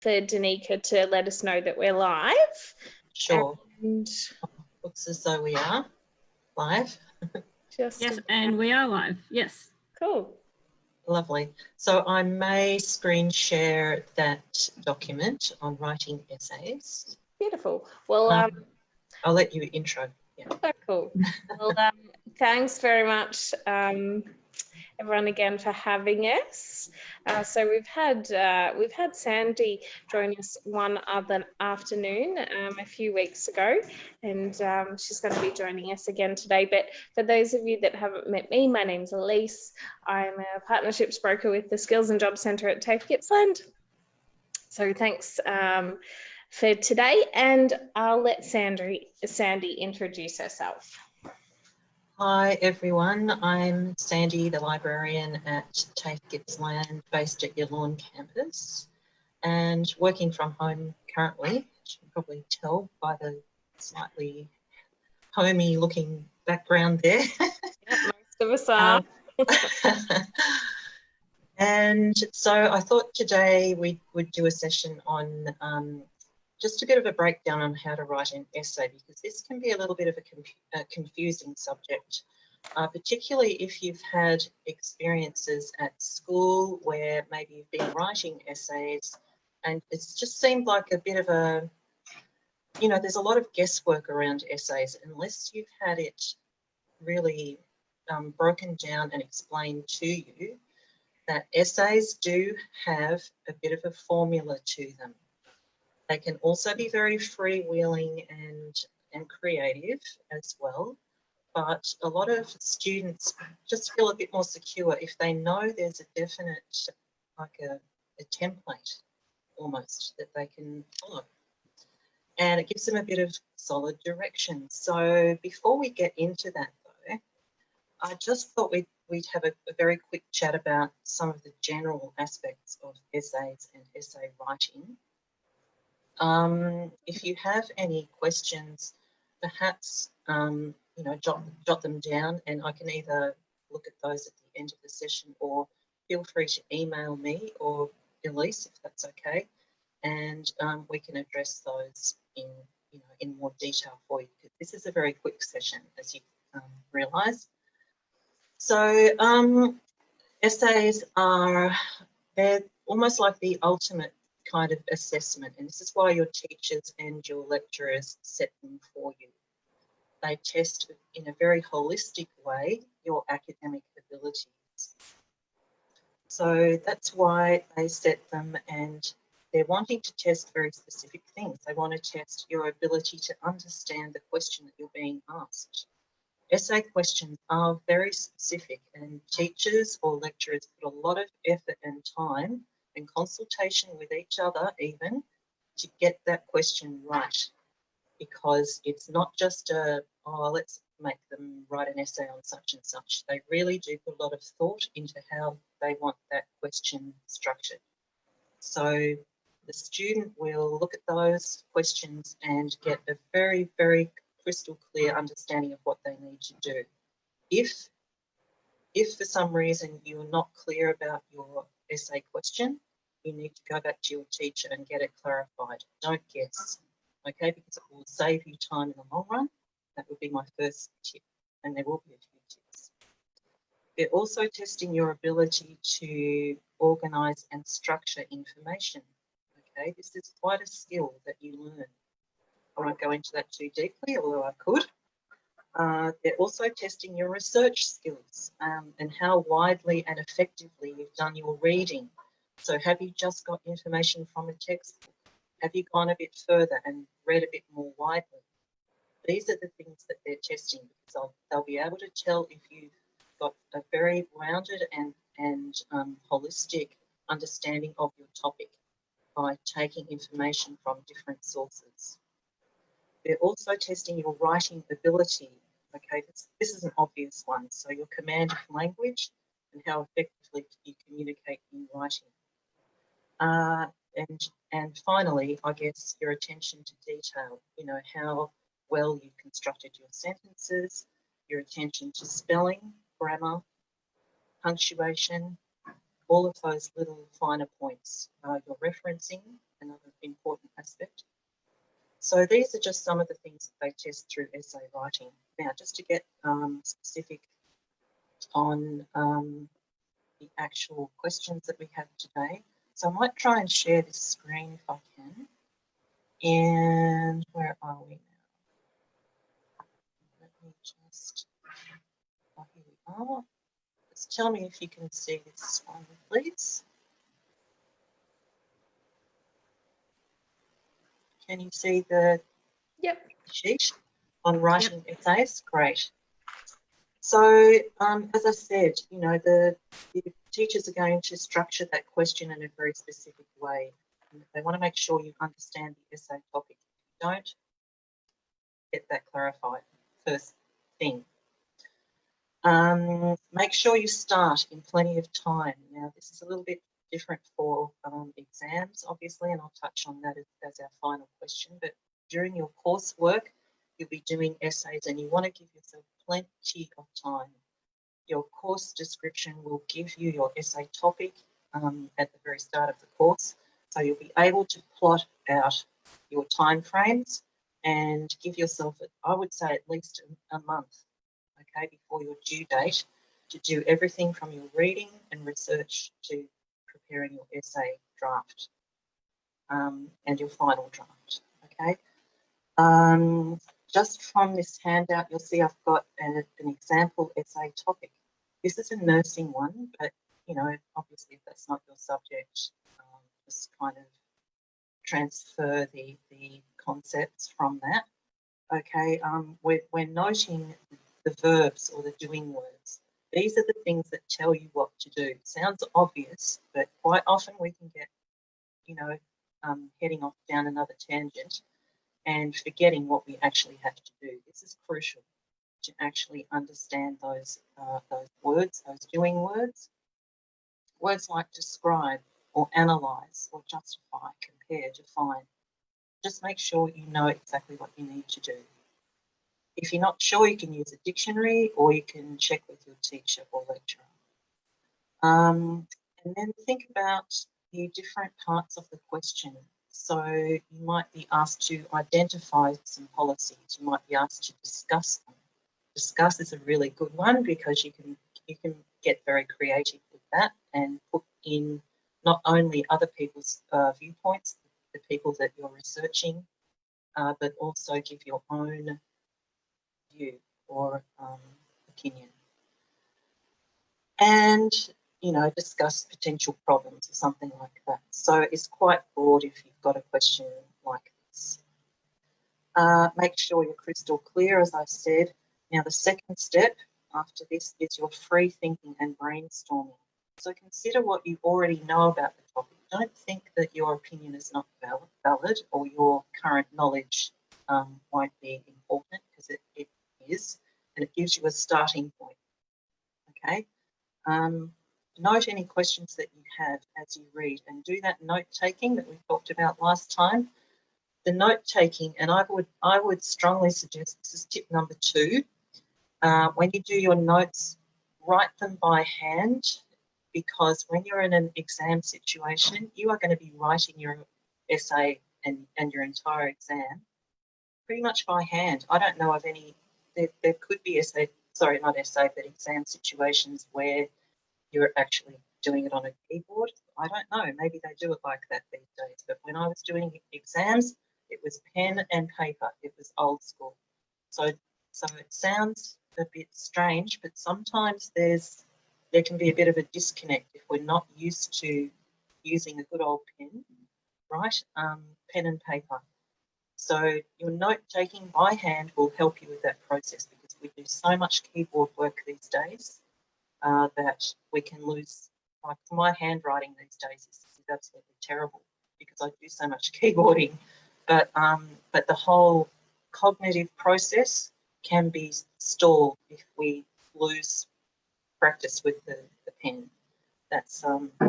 for Danica to let us know that we're live. Sure. And Looks as though we are live. Yes, and we are live. Yes. Cool. Lovely. So I may screen share that document on writing essays. Beautiful. Well, I'll let you intro. Yeah. So cool. Well, thanks very much, everyone, again for having us. So we've had Sandy join us one other afternoon a few weeks ago, and she's going to be joining us again today. But for those of you that haven't met me, my name's Elise. I'm a partnerships broker with the Skills and Jobs Centre at TAFE Gippsland. So thanks for today, and I'll let Sandy introduce herself. Hi everyone, I'm Sandy, the librarian at TAFE Gippsland, based at your Lawn campus, and working from home currently. You can probably tell by the slightly homey looking background there. Yeah, most of us are. And so I thought today we would do a session on just a bit of a breakdown on how to write an essay, because this can be a little bit of a confusing subject, particularly if you've had experiences at school where maybe you've been writing essays and it's just seemed like a bit of a, you know, there's a lot of guesswork around essays unless you've had it really broken down and explained to you that essays do have a bit of a formula to them. They can also be very freewheeling and creative as well, but a lot of students just feel a bit more secure if they know there's a definite, like a template almost that they can follow. And it gives them a bit of solid direction. So before we get into that though, I just thought we'd have a very quick chat about some of the general aspects of essays and essay writing. If you have any questions, perhaps you know, jot them down, and I can either look at those at the end of the session, or feel free to email me or Elise if that's okay, and we can address those in more detail for you, because this is a very quick session, as you realise. So essays they're almost like the ultimate kind of assessment, and this is why your teachers and your lecturers set them for you. They test in a very holistic way your academic abilities. So that's why they set them, and they're wanting to test very specific things. They want to test your ability to understand the question that you're being asked. Essay questions are very specific, and teachers or lecturers put a lot of effort and time and consultation with each other even to get that question right, because it's not just let's make them write an essay on such and such. They really do put a lot of thought into how they want that question structured. So the student will look at those questions and get a very, very crystal clear understanding of what they need to do. If for some reason you're not clear about your essay question, you need to go back to your teacher and get it clarified. Don't guess, okay, because it will save you time in the long run. That would be my first tip, and there will be a few tips. They're also testing your ability to organise and structure information, okay? This is quite a skill that you learn. I won't go into that too deeply, although I could. They're also testing your research skills and how widely and effectively you've done your reading. So have you just got information from a textbook? Have you gone a bit further and read a bit more widely? These are the things that they're testing, because they'll be able to tell if you've got a very rounded and holistic understanding of your topic by taking information from different sources. They're also testing your writing ability. Okay, this is an obvious one. So your command of language and how effectively you communicate in writing. And finally, I guess your attention to detail. You know, how well you've constructed your sentences, your attention to spelling, grammar, punctuation, all of those little finer points. Your referencing, another aspect. So these are just some of the things that they test through essay writing. Now, just to get specific on the actual questions that we have today. So I might try and share this screen if I can. And where are we now? Let me just, oh, here we are. Just tell me if you can see this one, please. Can you see the sheet on writing essays? Great. So, as I said, you know, the teachers are going to structure that question in a very specific way. And they want to make sure you understand the essay topic. If you don't, get that clarified first thing. Make sure you start in plenty of time. Now, this is a little bit different for exams, obviously, and I'll touch on that as our final question. But during your coursework, you'll be doing essays and you want to give yourself plenty of time. Your course description will give you your essay topic at the very start of the course. So you'll be able to plot out your time frames and give yourself, I would say, at least a month, okay, before your due date to do everything from your reading and research to preparing your essay draft and your final draft, okay? Just from this handout, you'll see I've got an example essay topic. This is a nursing one, but, you know, obviously if that's not your subject, just kind of transfer the concepts from that. Okay, we're noting the verbs or the doing words. These are the things that tell you what to do. Sounds obvious, but quite often we can get, you know, heading off down another tangent and forgetting what we actually have to do. This is crucial to actually understand those words, those doing words. Words like describe or analyse or justify, compare, define. Just make sure you know exactly what you need to do. If you're not sure, you can use a dictionary or you can check with your teacher or lecturer. And then think about the different parts of the question. So you might be asked to identify some policies. You might be asked to discuss them. Discuss is a really good one because you can get very creative with that and put in not only other people's viewpoints, the people that you're researching, but also give your own view or opinion. And, you know, discuss potential problems or something like that. So it's quite broad if you've got a question like this. Make sure you're crystal clear, as I said. Now, the second step after this is your free thinking and brainstorming. So consider what you already know about the topic. Don't think that your opinion is not valid or your current knowledge won't be important, because it is, and it gives you a starting point, okay? Note any questions that you have as you read and do that note-taking that we talked about last time. The note-taking, and I would strongly suggest, this is tip number 2, when you do your notes, write them by hand, because when you're in an exam situation, you are going to be writing your essay and your entire exam pretty much by hand. I don't know of any, there could be exam situations where you're actually doing it on a keyboard. I don't know, maybe they do it like that these days, but when I was doing exams, it was pen and paper. It was old school. So it sounds a bit strange, but sometimes there can be a bit of a disconnect if we're not used to using a good old pen, right? Pen and paper. So your note-taking by hand will help you with that process, because we do so much keyboard work these days that we can lose. Like my handwriting these days is absolutely terrible because I do so much keyboarding. But the whole cognitive process can be stalled if we lose practice with the pen. That's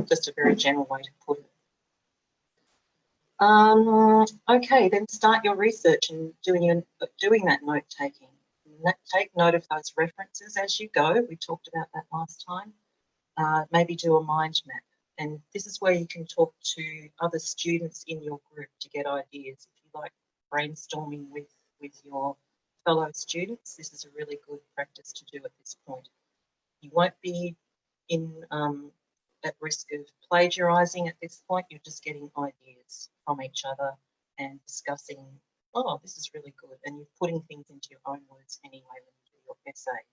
just a very general way to put it. Okay, then start your research and doing that note-taking. Take note of those references as you go. We talked about that last time. Maybe do a mind map And this is where you can talk to other students in your group to get ideas. If you like brainstorming with your fellow students, this is a really good practice to do at this point. You won't be at risk of plagiarising at this point. You're just getting ideas from each other and discussing, oh, this is really good. And you're putting things into your own words anyway when you do your essay.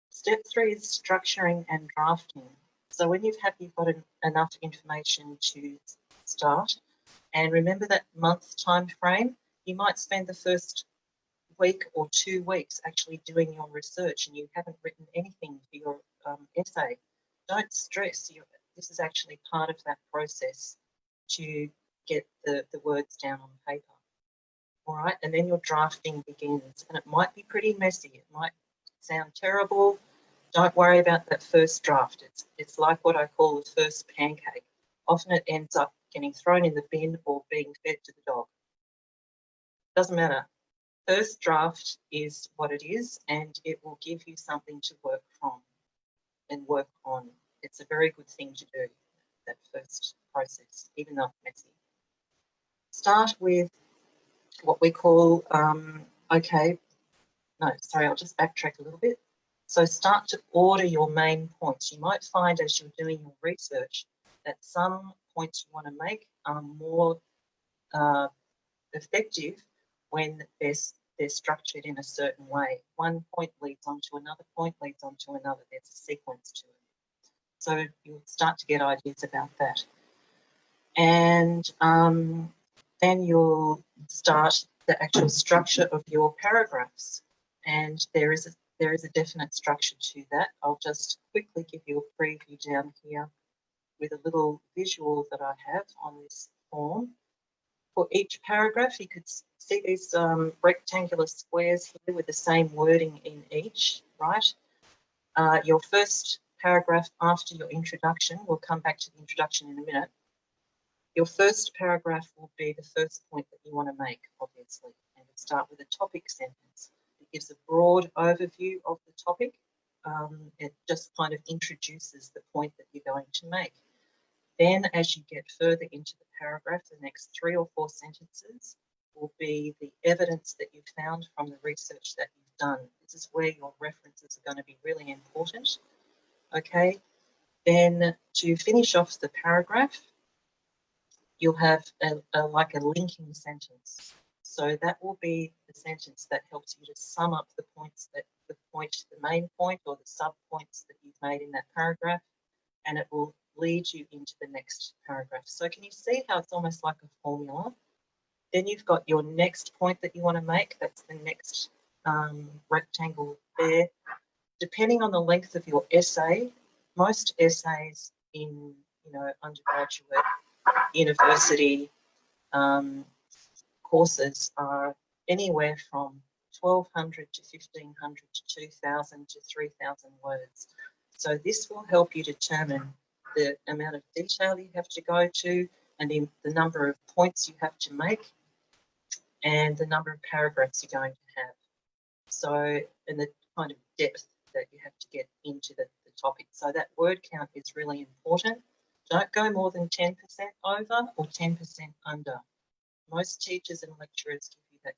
Step 3 is structuring and drafting. So when you've got enough information to start, and remember that month time frame, you might spend the first week or 2 weeks actually doing your research and you haven't written anything for your essay. Don't stress. This is actually part of that process to get the words down on paper. All right, and then your drafting begins, and it might be pretty messy. It might sound terrible. Don't worry about that first draft. It's like what I call the first pancake. Often it ends up getting thrown in the bin or being fed to the dog. Doesn't matter. First draft is what it is, and it will give you something to work from and work on. It's a very good thing to do, that first process, even though it's messy. Start with what we call, I'll just backtrack a little bit. So start to order your main points. You might find as you're doing your research that some points you want to make are more effective when they're structured in a certain way. One point leads on to another point, leads on to another. There's a sequence to it. So you'll start to get ideas about that. And then you'll start the actual structure of your paragraphs. And there is a definite structure to that. I'll just quickly give you a preview down here with a little visual that I have on this form. For each paragraph, you could see these rectangular squares here with the same wording in each, right? Your first paragraph after your introduction, we'll come back to the introduction in a minute. Your first paragraph will be the first point that you want to make, obviously, and you'll start with a topic sentence. It gives a broad overview of the topic. It just kind of introduces the point that you're going to make. Then as you get further into the paragraph, the next 3 or 4 sentences will be the evidence that you've found from the research that you've done. This is where your references are going to be really important. Okay, then to finish off the paragraph, you'll have like a linking sentence. So that will be the sentence that helps you to sum up the points the main point or the sub points that you've made in that paragraph, and it will lead you into the next paragraph. So can you see how it's almost like a formula? Then you've got your next point that you want to make. That's the next rectangle there. Depending on the length of your essay, most essays in undergraduate university courses are anywhere from 1,200 to 1,500 to 2,000 to 3,000 words. So this will help you determine the amount of detail you have to go to and the number of points you have to make and the number of paragraphs you're going to have. So, and the kind of depth that you have to get into the topic. So that word count is really important. Don't go more than 10% over or 10% under. Most teachers and lecturers give you that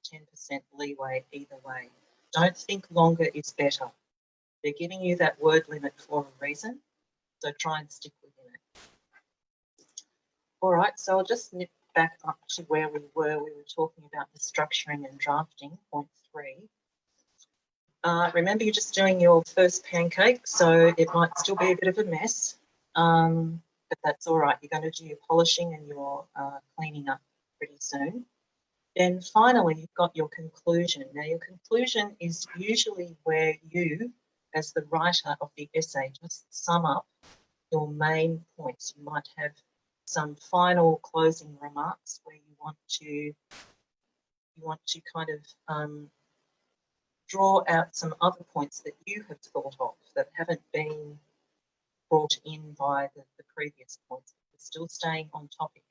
10% leeway either way. Don't think longer is better. They're giving you that word limit for a reason, so try and stick within it. All right, so I'll just nip back up to where we were. We were talking about the structuring and drafting, point 3. Remember, you're just doing your first pancake, so it might still be a bit of a mess, but that's all right. You're going to do your polishing and your cleaning up pretty soon. Then finally, you've got your conclusion. Now, your conclusion is usually where you, as the writer of the essay, just sum up your main points. You might have some final closing remarks where you want to kind of draw out some other points that you have thought of that haven't been brought in by the previous points. But still staying on topic.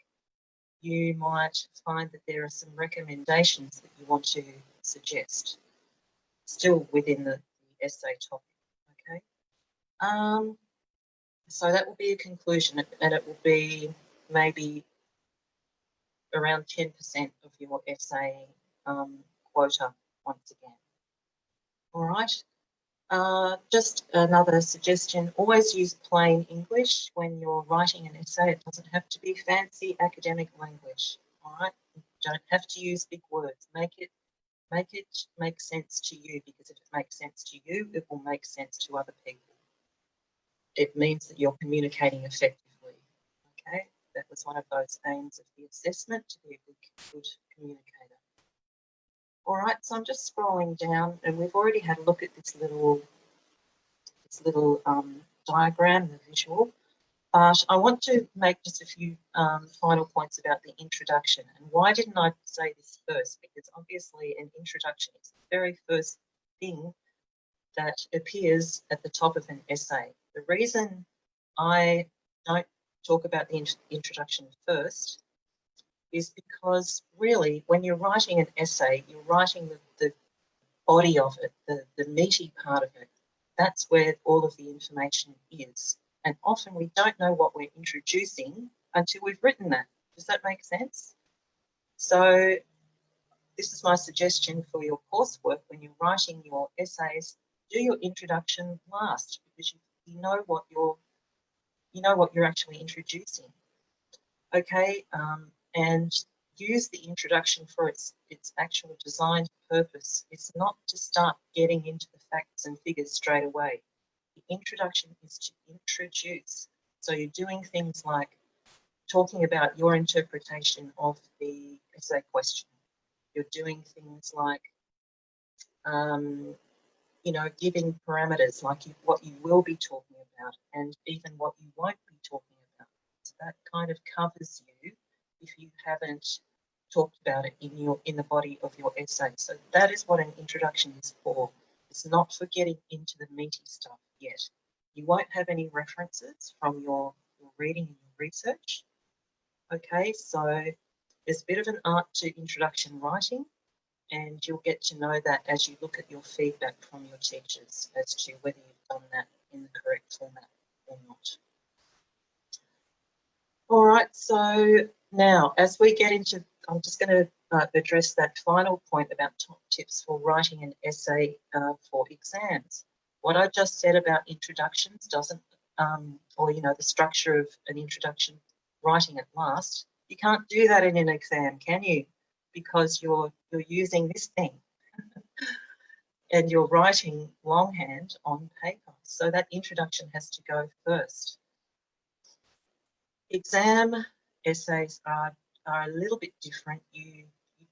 You might find that there are some recommendations that you want to suggest, still within the essay topic. Okay. So that will be a conclusion, and it will be maybe around 10% of your essay quota once again. All right. Just another suggestion, always use plain English when you're writing an essay. It doesn't have to be fancy academic language. All right. You don't have to use big words. Make it make sense to you, because if it makes sense to you, it will make sense to other people. It means that you're communicating effectively. Okay, that was one of those aims of the assessment, to be a good communicator. All right, so I'm just scrolling down, and we've already had a look at this little diagram, the visual. But I want to make just a few final points about the introduction. And why didn't I say this first? Because obviously an introduction is the very first thing that appears at the top of an essay. The reason I don't talk about the introduction first is because really when you're writing an essay, you're writing the body of it, the meaty part of it. That's where all of the information is. And often we don't know what we're introducing until we've written that. Does that make sense? So this is my suggestion for your coursework. When you're writing your essays, do your introduction last, because you know what you're actually introducing. Okay, and use the introduction for its actual designed purpose. It's not to start getting into the facts and figures straight away. The introduction is to introduce. So you're doing things like talking about your interpretation of the essay question. You're doing things like, giving parameters, like what you will be talking about and even what you won't be talking about. So that kind of covers you if you haven't talked about it in the body of your essay. So that is what an introduction is for. It's not for getting into the meaty stuff yet. You won't have any references from your reading and your research. Okay, so there's a bit of an art to introduction writing, and you'll get to know that as you look at your feedback from your teachers as to whether you've done that in the correct format or not. All right, so now as we get into, I'm just going to address that final point about top tips for writing an essay for exams. What I just said about introductions doesn't, or the structure of an introduction, writing it last, you can't do that in an exam, can you? Because you're using this thing and you're writing longhand on paper. So that introduction has to go first. Exam essays are a little bit different. You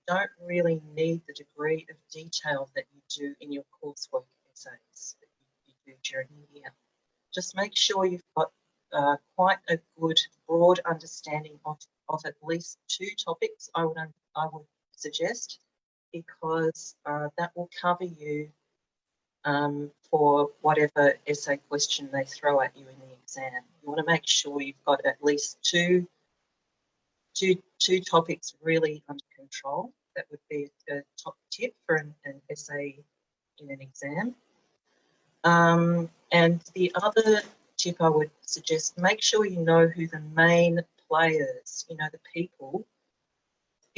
don't really need the degree of detail that you do in your coursework essays that you do during the year. Just make sure you've got quite a good broad understanding of at least 2 topics, I would suggest, because that will cover you for whatever essay question they throw at you in the exam. You want to make sure you've got at least two topics really under control. That would be a top tip for an essay in an exam. And the other tip I would suggest, make sure you know who the main players, the people,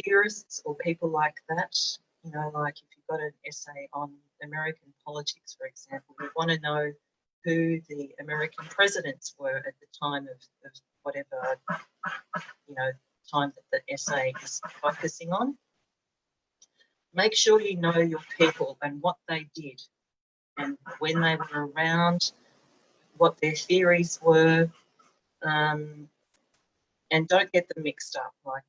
theorists or people like that, like if you've got an essay on American politics, for example, you want to know who the American presidents were at the time of whatever, time that the essay is focusing on. Make sure you know your people and what they did and when they were around, what their theories were, and don't get them mixed up. Like,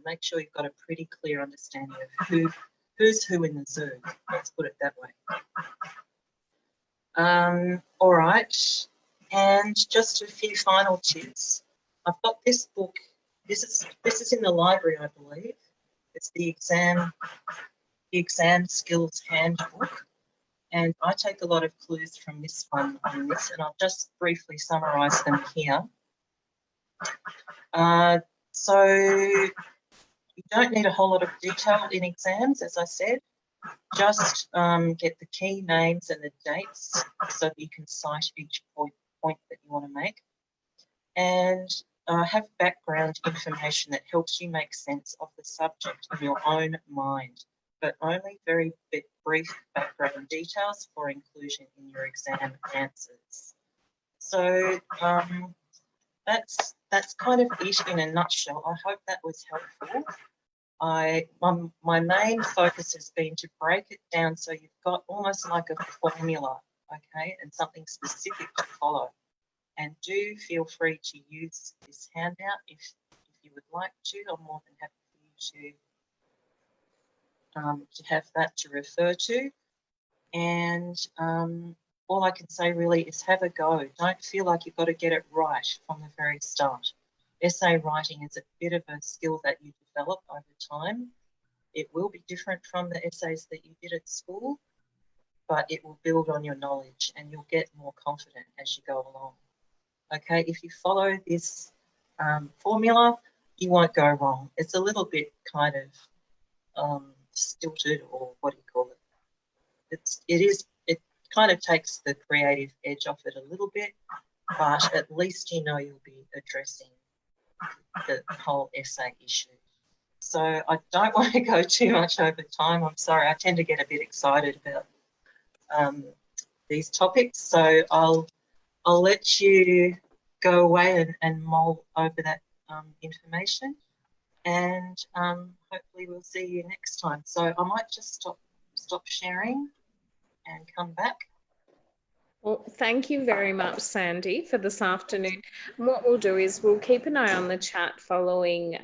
make sure you've got a pretty clear understanding of who's who in the zoo. Let's put it that way. All right, and just a few final tips. I've got this book. This is in the library, I believe. It's the exam skills handbook. And I take a lot of clues from this one on this, and I'll just briefly summarise them here. So you don't need a whole lot of detail in exams, as I said. Just get the key names and the dates so that you can cite each point that you want to make. and have background information that helps you make sense of the subject in your own mind, but only very brief background details for inclusion in your exam answers. So that's kind of it in a nutshell. I hope that was helpful. My main focus has been to break it down so you've got almost like a formula, okay, and something specific to follow. And do feel free to use this handout if you would like to. I'm more than happy for you to have that to refer to. And all I can say really is have a go. Don't feel like you've got to get it right from the very start. Essay writing is a bit of a skill that you develop over time. It will be different from the essays that you did at school, but it will build on your knowledge and you'll get more confident as you go along. Okay, if you follow this formula, you won't go wrong. It's a little bit kind of stilted, or what do you call it? It kind of takes the creative edge off it a little bit, but at least you know you'll be addressing the whole essay issue. So I don't want to go too much over time. I'm sorry, I tend to get a bit excited about these topics. So I'll let you go away and mull over that information, and hopefully we'll see you next time. So I might just stop sharing and come back. Well, thank you very much, Sandy, for this afternoon. And what we'll do is we'll keep an eye on the chat following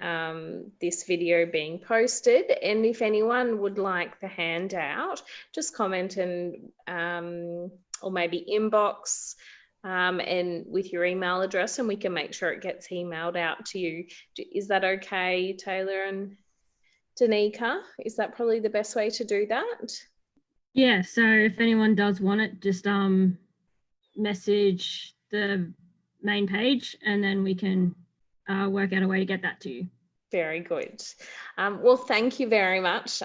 this video being posted. And if anyone would like the handout, just comment and or maybe inbox and with your email address, and we can make sure it gets emailed out to you. Is that okay, Taylor and Danica? Is that probably the best way to do that? Yeah, so if anyone does want it, just message the main page and then we can work out a way to get that to you. Very good. Well, thank you very much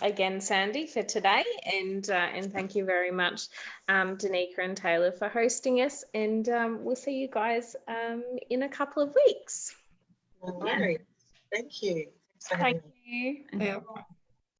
again, Sandy, for today, and thank you very much, Danica and Taylor, for hosting us. And we'll see you guys in a couple of weeks. No worries. Thank you. Thanks for having me. Thank you. Yeah.